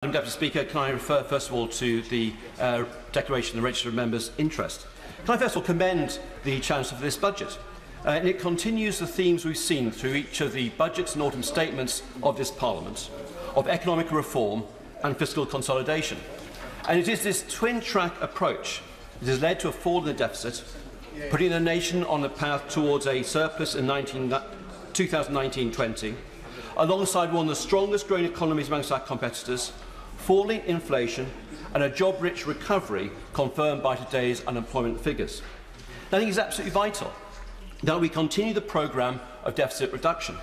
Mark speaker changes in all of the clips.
Speaker 1: Madam Deputy Speaker, can I refer first of all to the declaration of the Register of Members' interest? Can I first of all commend the Chancellor for this budget? And it continues the themes we've seen through each of the budgets and autumn statements of this Parliament, of economic reform and fiscal consolidation. And it is this twin-track approach that has led to a fall in the deficit, putting the nation on the path towards a surplus in 2019-20, alongside one of the strongest growing economies amongst our competitors, falling inflation and a job-rich recovery confirmed by today's unemployment figures. I think it is absolutely vital that we continue the programme of deficit reduction.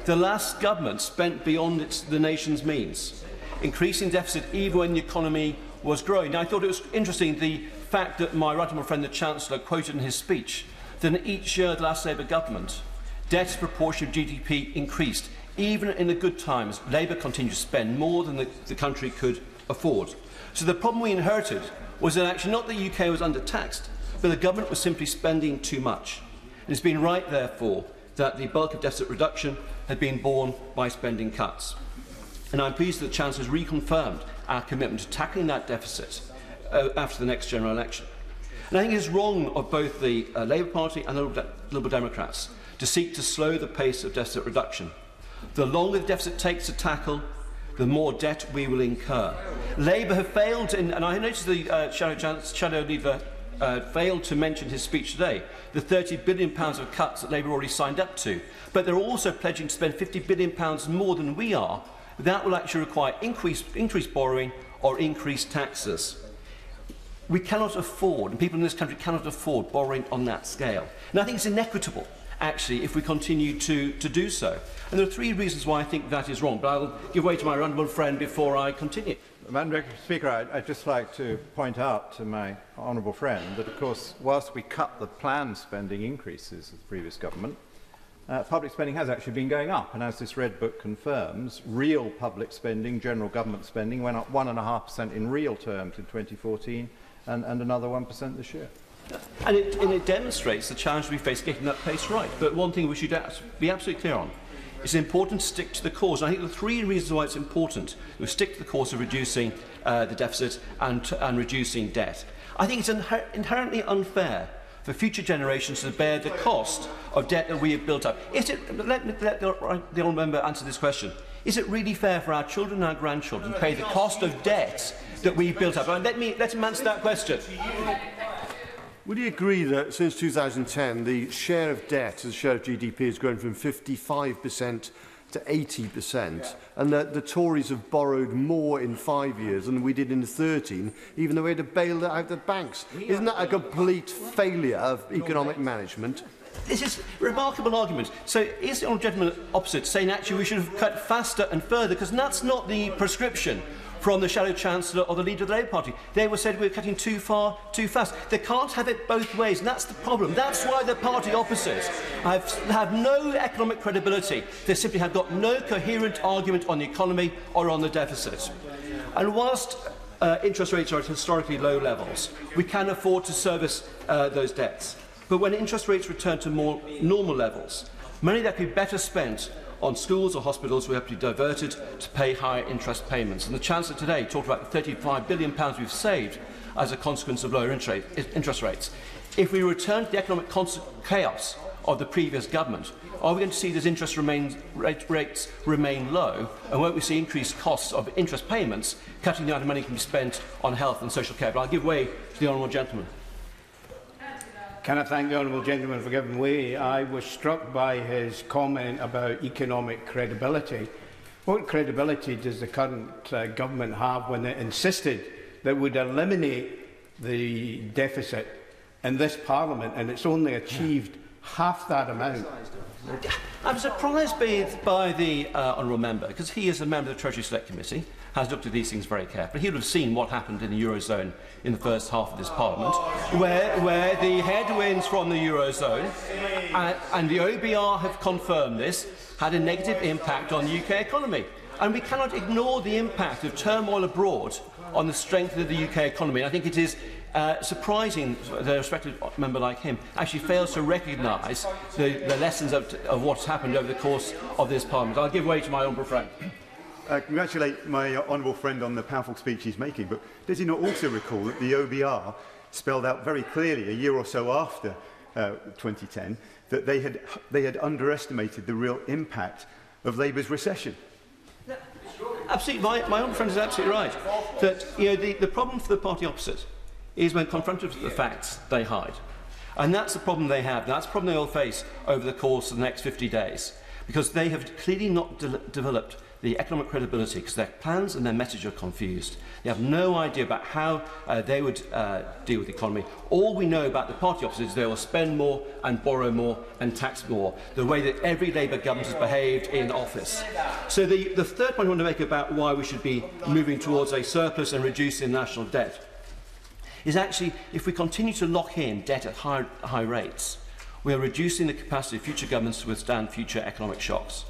Speaker 1: The last government spent beyond the nation's means, increasing deficit even when the economy was growing. Now, I thought it was interesting the fact that my right honourable friend the Chancellor quoted in his speech that in each year of the last Labour government, debt as a proportion of GDP increased. Even in the good times, Labour continued to spend more than the country could afford. So the problem we inherited was that actually not the UK was undertaxed, but the government was simply spending too much. It has been right, therefore, that the bulk of deficit reduction had been borne by spending cuts. And I'm pleased that the Chancellor has reconfirmed our commitment to tackling that deficit after the next general election. And I think it is wrong of both the Labour Party and the Liberal Democrats to seek to slow the pace of deficit reduction. The longer the deficit takes to tackle, the more debt we will incur. Labour have failed, and I noticed the Shadow Leader failed to mention his speech today, the £30 billion of cuts that Labour already signed up to. But they're also pledging to spend £50 billion more than we are. That will actually require increased borrowing or increased taxes. We cannot afford, and people in this country cannot afford, borrowing on that scale. And I think it's inequitable, actually, if we continue to do so. And there are three reasons why I think that is wrong, but I'll give way to my honourable friend before I continue.
Speaker 2: Madam Deputy Speaker, I'd just like to point out to my honourable friend that, of course, whilst we cut the planned spending increases of the previous government, public spending has actually been going up, and as this Red Book confirms, real public spending, general government spending, went up 1.5% in real terms in 2014 and another 1% this year.
Speaker 1: And it demonstrates the challenge we face getting that pace right. But one thing we should be absolutely clear on, it's important to stick to the course. And I think the three reasons why it's important to stick to the course of reducing the deficit and reducing debt. I think it's inherently unfair for future generations to bear the cost of debt that we have built up. Let the honourable member answer this question. Is it really fair for our children and our grandchildren to pay the cost of debt that we've built up? Let him answer that question.
Speaker 3: Would you agree that since 2010 the share of debt as a share of GDP has grown from 55% to 80%, and that the Tories have borrowed more in 5 years than we did in 13, even though we had to bail out the banks? Isn't that a complete failure of economic management?
Speaker 1: This is a remarkable argument. So is the honourable gentleman opposite saying actually we should have cut faster and further? Because that's not the prescription from the Shadow Chancellor or the leader of the Labour Party. They were said we were cutting too far, too fast. They can't have it both ways, and that's the problem. That's why the party opposite have no economic credibility. They simply have got no coherent argument on the economy or on the deficit. And whilst interest rates are at historically low levels, we can afford to service those debts. But when interest rates return to more normal levels, money that could be better spent on schools or hospitals will have to be diverted to pay higher interest payments. And the Chancellor today talked about the £35 billion we've saved as a consequence of lower interest rates. If we return to the economic chaos of the previous government, are we going to see those interest rates remain low, and won't we see increased costs of interest payments, cutting the amount of money that can be spent on health and social care? But I'll give way to the honourable gentleman.
Speaker 4: Can I thank the honourable gentleman for giving way? I was struck by his comment about economic credibility. What credibility does the current government have when it insisted that it would eliminate the deficit in this Parliament, and it's only achieved half that amount?
Speaker 1: I'm surprised by the honourable member, because he is a member of the Treasury Select Committee, has looked at these things very carefully. He would have seen what happened in the Eurozone in the first half of this Parliament, where the headwinds from the Eurozone, and the OBR have confirmed this, had a negative impact on the UK economy. And we cannot ignore the impact of turmoil abroad on the strength of the UK economy. And I think it is surprising that a respected member like him actually fails to recognise the lessons of what's happened over the course of this Parliament. I'll give way to my honourable friend.
Speaker 5: congratulate my honourable friend on the powerful speech he's making, but does he not also recall that the OBR spelled out very clearly a year or so after 2010 that they had underestimated the real impact of Labour's recession?
Speaker 1: Absolutely, my own friend is absolutely right. That the problem for the party opposite is when confronted with the facts, they hide. And that's the problem they have. That's the problem they will face over the course of the next 50 days, because they have clearly not developed the economic credibility, because their plans and their message are confused. They have no idea about how they would deal with the economy. All we know about the party opposite is they will spend more and borrow more and tax more, the way that every Labour government has behaved in office. So the third point I want to make about why we should be moving towards a surplus and reducing national debt is actually, if we continue to lock in debt at high rates, we are reducing the capacity of future governments to withstand future economic shocks.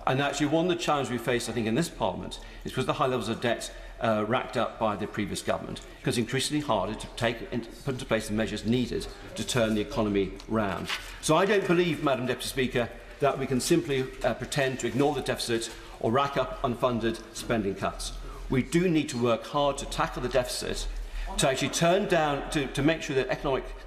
Speaker 1: And actually, one of the challenges we face, I think, in this Parliament is because of the high levels of debt racked up by the previous government, because it's increasingly harder to put into place the measures needed to turn the economy round. So I don't believe, Madam Deputy Speaker, that we can simply pretend to ignore the deficit or rack up unfunded spending cuts. We do need to work hard to tackle the deficit, to actually turn down, to make sure that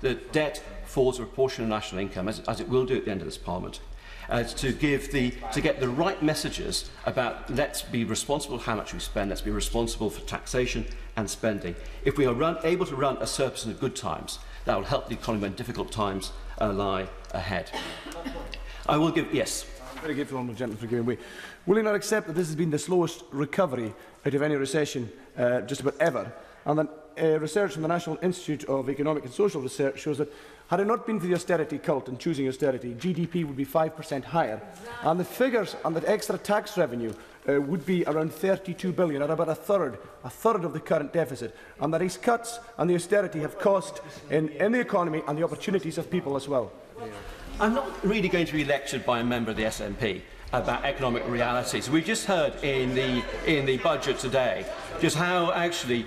Speaker 1: the debt falls a proportion of national income, as it will do at the end of this Parliament. To get the right messages about let's be responsible for how much we spend, let's be responsible for taxation and spending. If we are able to run a surplus in the good times, that will help the economy when difficult times lie ahead. I will give, yes.
Speaker 6: I'm very grateful, honourable gentleman, for giving way. Will you not accept that this has been the slowest recovery out of any recession just about ever, and that research from the National Institute of Economic and Social Research shows that had it not been for the austerity cult and choosing austerity, GDP would be 5% higher, and the figures on the extra tax revenue would be around 32 billion, at about a third of the current deficit, and that these cuts and the austerity have cost in the economy and the opportunities of people as well.
Speaker 1: I'm not really going to be lectured by a member of the SNP about economic realities. We've just heard in the budget today just how actually,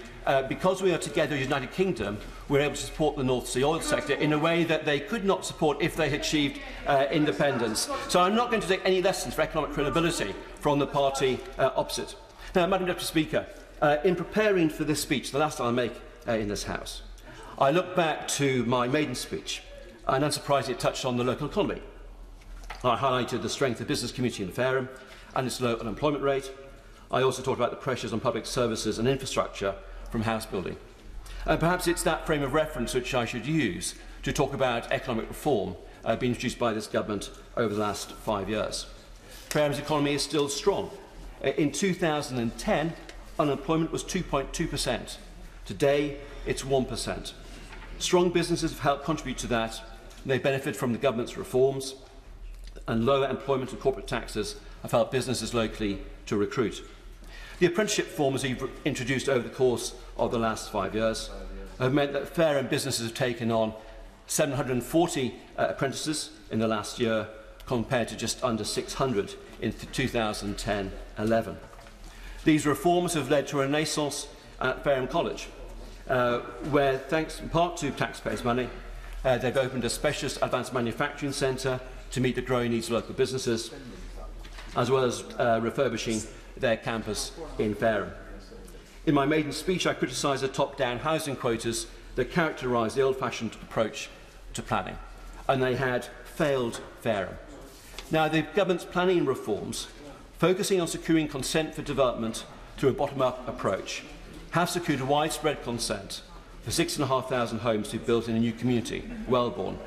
Speaker 1: because we are together as United Kingdom, we're able to support the North Sea oil sector in a way that they could not support if they had achieved independence. So I'm not going to take any lessons for economic credibility from the party opposite. Now, Madam Deputy Speaker, in preparing for this speech, the last I'll make in this House, I look back to my maiden speech, and unsurprisingly it touched on the local economy. I highlighted the strength of the business community in Fareham and its low unemployment rate. I also talked about the pressures on public services and infrastructure from house building. Perhaps it's that frame of reference which I should use to talk about economic reform being introduced by this government over the last 5 years. Fareham's economy is still strong. In 2010, unemployment was 2.2%. Today, it's 1%. Strong businesses have helped contribute to that. They benefit from the government's reforms, and lower employment and corporate taxes have helped businesses locally to recruit. The apprenticeship reforms we've introduced over the course of the last 5 years have meant that Fareham businesses have taken on 740 apprentices in the last year, compared to just under 600 in 2010-11. These reforms have led to a renaissance at Fareham College, where, thanks in part to taxpayers' money, they've opened a specialist advanced manufacturing centre to meet the growing needs of local businesses, as well as refurbishing their campus in Fareham. In my maiden speech, I criticised the top-down housing quotas that characterise the old-fashioned approach to planning, and they had failed Fareham. Now, the government's planning reforms, focusing on securing consent for development through a bottom-up approach, have secured widespread consent for 6,500 homes to be built in a new community, Wellbourne.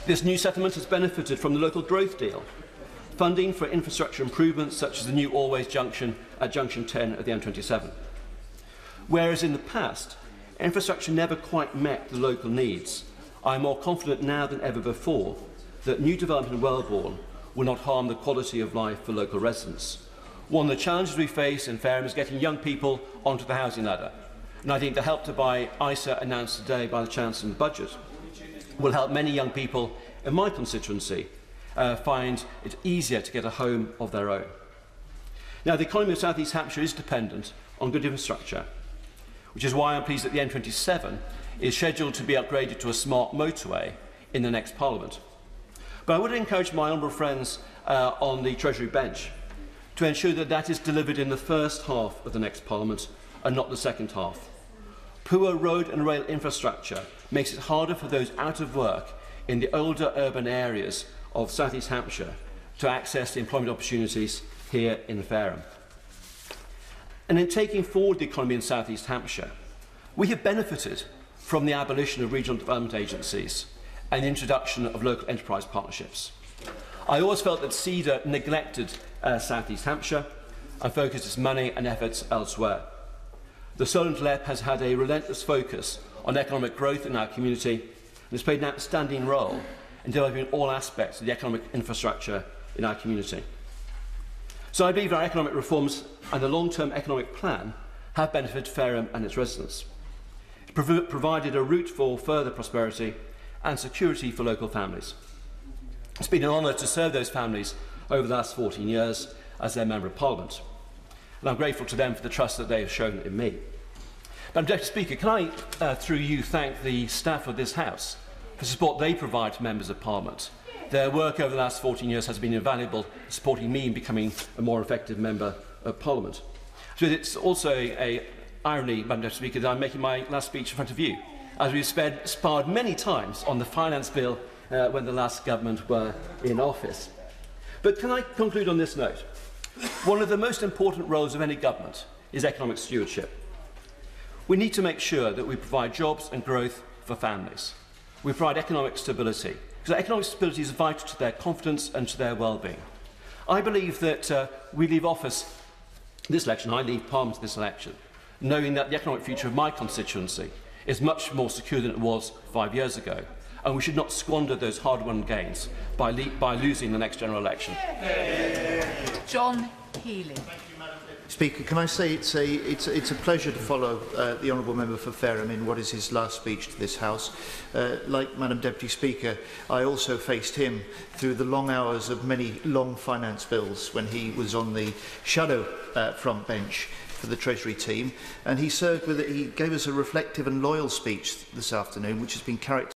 Speaker 1: This new settlement has benefited from the local growth deal, funding for infrastructure improvements such as the new Always Junction at Junction 10 of the M27. Whereas in the past, infrastructure never quite met the local needs, I am more confident now than ever before that new development in Wellbourne will not harm the quality of life for local residents. One of the challenges we face in Fareham is getting young people onto the housing ladder. And I think the Help to Buy ISA announced today by the Chancellor in the budget will help many young people in my constituency find it easier to get a home of their own. Now, the economy of South East Hampshire is dependent on good infrastructure, which is why I'm pleased that the M27 is scheduled to be upgraded to a smart motorway in the next Parliament. But I would encourage my honourable friends on the Treasury bench to ensure that that is delivered in the first half of the next Parliament and not the second half. Poor road and rail infrastructure makes it harder for those out of work in the older urban areas of South East Hampshire to access the employment opportunities here in Fareham. And in taking forward the economy in South East Hampshire, we have benefited from the abolition of regional development agencies and the introduction of local enterprise partnerships. I always felt that CEDA neglected South East Hampshire and focused its money and efforts elsewhere. The Solent LEP has had a relentless focus on economic growth in our community and has played an outstanding role in developing all aspects of the economic infrastructure in our community. So I believe our economic reforms and the long-term economic plan have benefited Fareham and its residents. It provided a route for further prosperity and security for local families. It's been an honour to serve those families over the last 14 years as their Member of Parliament. And I'm grateful to them for the trust that they have shown in me. Madam Deputy Speaker, can I, through you, thank the staff of this House for the support they provide to Members of Parliament. Their work over the last 14 years has been invaluable, supporting me in becoming a more effective Member of Parliament. So it's also an irony, Madam Deputy Speaker, that I'm making my last speech in front of you, as we've sparred many times on the finance bill when the last government were in office. But can I conclude on this note? One of the most important roles of any government is economic stewardship. We need to make sure that we provide jobs and growth for families. We provide economic stability, because economic stability is vital to their confidence and to their well-being. I believe that we leave office this election, I leave Parliament this election, knowing that the economic future of my constituency is much more secure than it was 5 years ago, and we should not squander those hard-won gains by losing the next general election.
Speaker 7: John Healy.
Speaker 8: Speaker, can I say it's a pleasure to follow the honourable member for Fareham in what is his last speech to this House. Like Madam Deputy Speaker, I also faced him through the long hours of many long finance bills when he was on the shadow front bench for the Treasury team, and he gave us a reflective and loyal speech this afternoon, which has been characterised